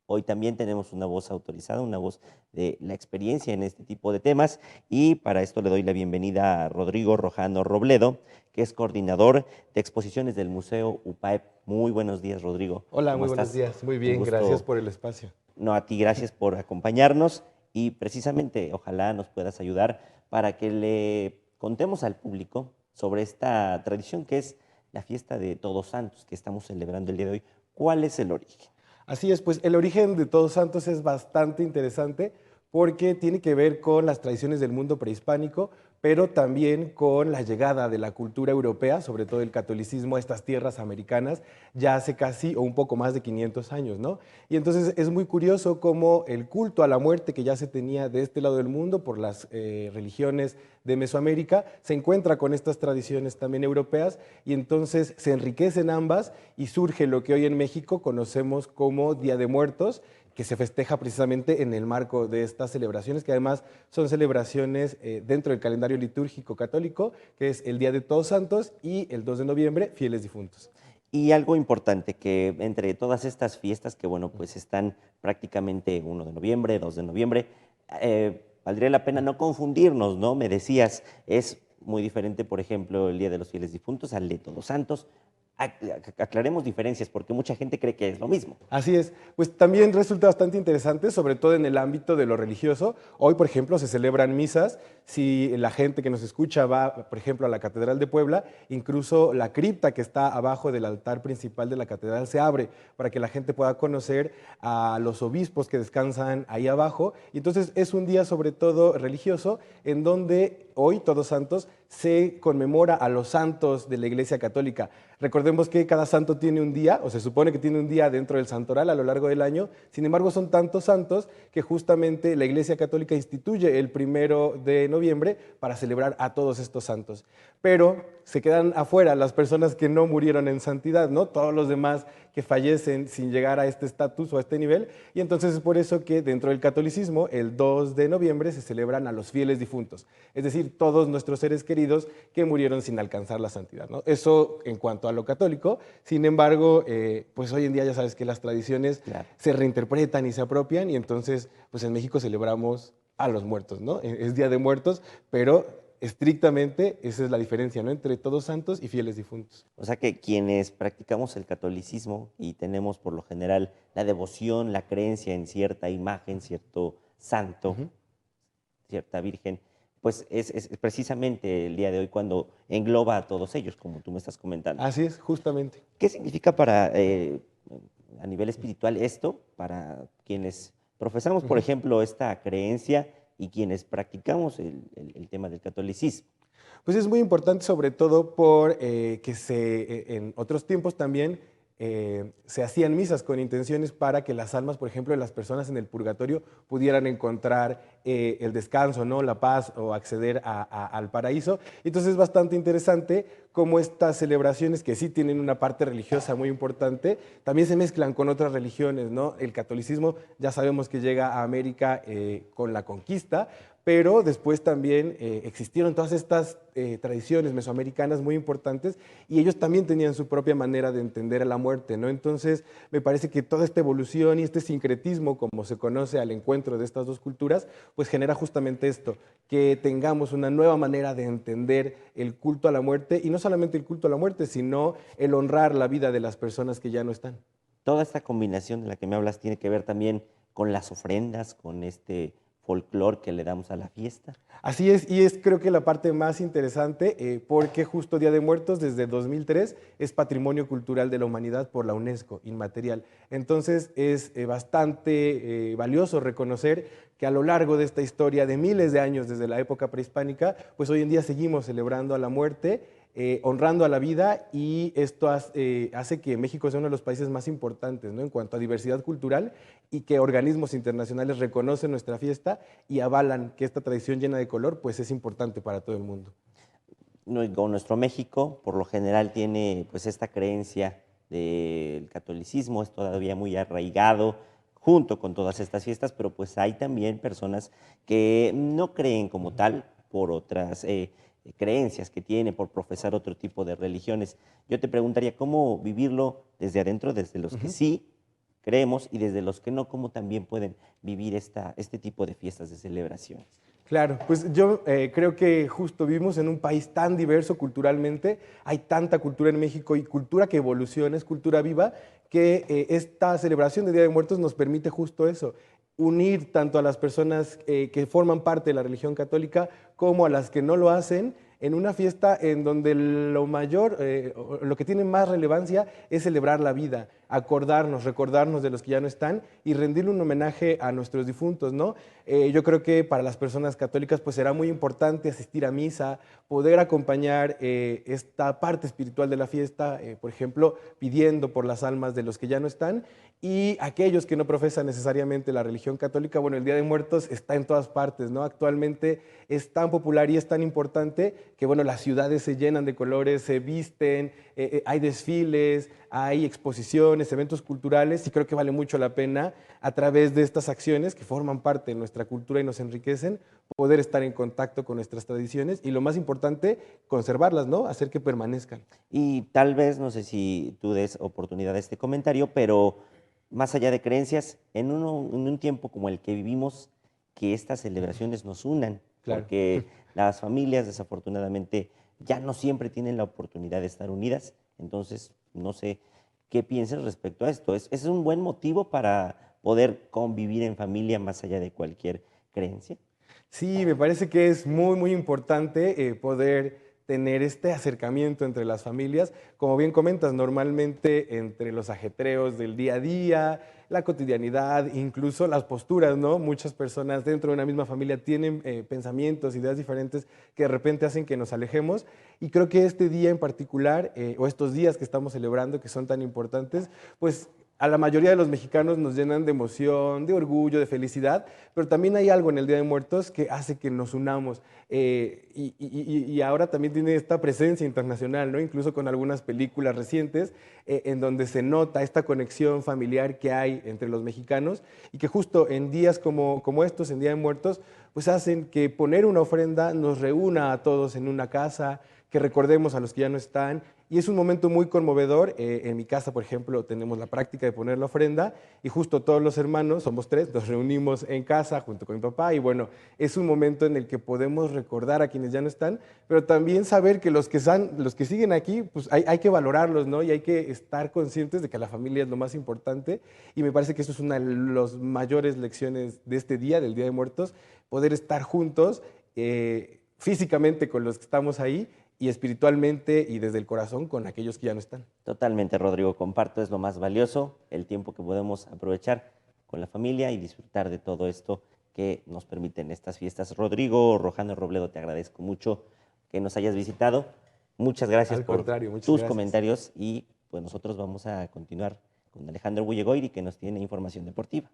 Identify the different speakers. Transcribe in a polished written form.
Speaker 1: Hoy también tenemos una voz autorizada, una voz de la experiencia en este tipo de temas, y para esto le doy la bienvenida a Rodrigo Rojano Robledo, que es coordinador de exposiciones del Museo UPAEP. Muy buenos días, Rodrigo.
Speaker 2: Hola,
Speaker 1: ¿Cómo
Speaker 2: muy buenos
Speaker 1: estás?
Speaker 2: días. Muy
Speaker 1: Un
Speaker 2: bien, gracias
Speaker 1: gusto.
Speaker 2: por el espacio.
Speaker 1: No, a ti gracias por acompañarnos y precisamente ojalá nos puedas ayudar para que le contemos al público sobre esta tradición que es la fiesta de Todos Santos que estamos celebrando el día de hoy. ¿Cuál es el origen?
Speaker 2: Así es, pues el origen de Todos Santos es bastante interesante porque tiene que ver con las tradiciones del mundo prehispánico, pero también con la llegada de la cultura europea, sobre todo el catolicismo, a estas tierras americanas, ya hace casi o un poco más de 500 años, ¿no? Y entonces es muy curioso cómo el culto a la muerte que ya se tenía de este lado del mundo por las religiones de Mesoamérica se encuentra con estas tradiciones también europeas y entonces se enriquecen ambas y surge lo que hoy en México conocemos como Día de Muertos, que se festeja precisamente en el marco de estas celebraciones, que además son celebraciones dentro del calendario litúrgico católico, que es el Día de Todos Santos y el 2 de noviembre, Fieles Difuntos.
Speaker 1: Y algo importante, que entre todas estas fiestas que, bueno, pues están prácticamente 1 de noviembre, 2 de noviembre, valdría la pena no confundirnos, ¿no? Me decías, es muy diferente, por ejemplo, el Día de los Fieles Difuntos al de Todos Santos. Aclaremos diferencias, porque mucha gente cree que es lo mismo.
Speaker 2: Así es, pues también resulta bastante interesante, sobre todo en el ámbito de lo religioso. Hoy, por ejemplo, se celebran misas. Si la gente que nos escucha va, por ejemplo, a la Catedral de Puebla, incluso la cripta que está abajo del altar principal de la catedral se abre para que la gente pueda conocer a los obispos que descansan ahí abajo. Y entonces es un día sobre todo religioso en donde hoy, Todos Santos, se conmemora a los santos de la Iglesia Católica. Recordemos que cada santo tiene un día, o se supone que tiene un día dentro del santoral a lo largo del año. Sin embargo, son tantos santos que justamente la Iglesia Católica instituye el 1 de noviembre para celebrar a todos estos santos. Pero se quedan afuera las personas que no murieron en santidad, ¿no? Todos los demás que fallecen sin llegar a este estatus o a este nivel. Y entonces es por eso que dentro del catolicismo, el 2 de noviembre se celebran a los fieles difuntos, es decir, todos nuestros seres queridos que murieron sin alcanzar la santidad, ¿no? Eso en cuanto a lo católico. Sin embargo, pues hoy en día ya sabes que las tradiciones
Speaker 1: Claro.
Speaker 2: se reinterpretan y se apropian y entonces pues en México celebramos a los muertos, ¿no? Es Día de Muertos, pero estrictamente esa es la diferencia, ¿no? Entre Todos Santos y fieles difuntos.
Speaker 1: O sea que quienes practicamos el catolicismo y tenemos por lo general la devoción, la creencia en cierta imagen, cierto santo,
Speaker 2: Ujú.
Speaker 1: cierta virgen, pues es precisamente el día de hoy cuando engloba a todos ellos, como tú me estás comentando.
Speaker 2: Así es, justamente.
Speaker 1: ¿Qué significa para, a nivel espiritual esto, para quienes profesamos, por
Speaker 2: Ujú.
Speaker 1: ejemplo, esta creencia y quienes practicamos el tema del catolicismo?
Speaker 2: Pues es muy importante sobre todo por que en otros tiempos también se hacían misas con intenciones para que las almas, por ejemplo, de las personas en el purgatorio pudieran encontrar el descanso, ¿no? La paz o acceder al paraíso. Entonces es bastante interesante cómo estas celebraciones que sí tienen una parte religiosa muy importante, también se mezclan con otras religiones, ¿no? El catolicismo ya sabemos que llega a América con la conquista, pero después también existieron todas estas tradiciones mesoamericanas muy importantes y ellos también tenían su propia manera de entender a la muerte, ¿no? Entonces, me parece que toda esta evolución y este sincretismo, como se conoce al encuentro de estas dos culturas, pues genera justamente esto, que tengamos una nueva manera de entender el culto a la muerte y no solamente el culto a la muerte, sino el honrar la vida de las personas que ya no están.
Speaker 1: Toda esta combinación de la que me hablas tiene que ver también con las ofrendas, con este folclore que le damos a la fiesta.
Speaker 2: Así es, y es creo que la parte más interesante, porque justo Día de Muertos desde 2003 es Patrimonio Cultural de la Humanidad por la UNESCO, inmaterial. Entonces es bastante valioso reconocer que a lo largo de esta historia de miles de años desde la época prehispánica, pues hoy en día seguimos celebrando a la muerte, honrando a la vida y esto hace que México sea uno de los países más importantes, ¿no? En cuanto a diversidad cultural y que organismos internacionales reconocen nuestra fiesta y avalan que esta tradición llena de color pues es importante para todo el mundo.
Speaker 1: Con nuestro México, por lo general, tiene pues esta creencia del catolicismo, es todavía muy arraigado junto con todas estas fiestas, pero pues hay también personas que no creen como tal por otras creencias que tienen, por profesar otro tipo de religiones. Yo te preguntaría cómo vivirlo desde adentro, desde los que
Speaker 2: Ujú.
Speaker 1: sí creemos y desde los que no, cómo también pueden vivir este tipo de fiestas, de celebraciones.
Speaker 2: Claro, pues yo creo que justo vivimos en un país tan diverso culturalmente, hay tanta cultura en México y cultura que evoluciona, es cultura viva, que esta celebración de Día de Muertos nos permite justo eso, unir tanto a las personas que forman parte de la religión católica como a las que no lo hacen en una fiesta en donde lo mayor, lo que tiene más relevancia es celebrar la vida, acordarnos, recordarnos de los que ya no están y rendirle un homenaje a nuestros difuntos, ¿no? Yo creo que para las personas católicas pues será muy importante asistir a misa, poder acompañar esta parte espiritual de la fiesta, por ejemplo, pidiendo por las almas de los que ya no están y aquellos que no profesan necesariamente la religión católica, bueno, el Día de Muertos está en todas partes, ¿no? Actualmente es tan popular y es tan importante que, bueno, las ciudades se llenan de colores, se visten, hay desfiles, hay exposiciones, eventos culturales y creo que vale mucho la pena a través de estas acciones que forman parte de nuestra cultura y nos enriquecen, poder estar en contacto con nuestras tradiciones y lo más importante, conservarlas, ¿no? Hacer que permanezcan.
Speaker 1: Y tal vez, no sé si tú des oportunidad a este comentario, pero más allá de creencias, en un tiempo como el que vivimos, que estas celebraciones nos unan,
Speaker 2: Claro.
Speaker 1: porque las familias desafortunadamente ya no siempre tienen la oportunidad de estar unidas. Entonces, no sé qué piensas respecto a esto. ¿Es un buen motivo para poder convivir en familia más allá de cualquier creencia?
Speaker 2: Sí, me parece que es muy, muy importante poder tener este acercamiento entre las familias. Como bien comentas, normalmente entre los ajetreos del día a día, la cotidianidad, incluso las posturas, ¿no? Muchas personas dentro de una misma familia tienen pensamientos, ideas diferentes que de repente hacen que nos alejemos. Y creo que este día en particular, o estos días que estamos celebrando, que son tan importantes, pues a la mayoría de los mexicanos nos llenan de emoción, de orgullo, de felicidad, pero también hay algo en el Día de Muertos que hace que nos unamos. Y ahora también tiene esta presencia internacional, ¿no? Incluso con algunas películas recientes en donde se nota esta conexión familiar que hay entre los mexicanos y que justo en días como estos, en Día de Muertos, pues hacen que poner una ofrenda nos reúna a todos en una casa, que recordemos a los que ya no están. Y es un momento muy conmovedor. En mi casa, por ejemplo, tenemos la práctica de poner la ofrenda y justo todos los hermanos, somos tres, nos reunimos en casa junto con mi papá y bueno, es un momento en el que podemos recordar a quienes ya no están, pero también saber que los que siguen aquí, pues hay que valorarlos, ¿no? Y hay que estar conscientes de que la familia es lo más importante y me parece que eso es una de las mayores lecciones de este día, del Día de Muertos, poder estar juntos físicamente con los que estamos ahí y espiritualmente y desde el corazón con aquellos que ya no están.
Speaker 1: Totalmente, Rodrigo, comparto, es lo más valioso, el tiempo que podemos aprovechar con la familia y disfrutar de todo esto que nos permiten estas fiestas. Rodrigo Rojano Robledo, te agradezco mucho que nos hayas visitado. Muchas gracias
Speaker 2: Al
Speaker 1: por
Speaker 2: contrario, muchas
Speaker 1: tus
Speaker 2: gracias.
Speaker 1: comentarios y pues nosotros vamos a continuar con Alejandro Bullegoiri que nos tiene información deportiva.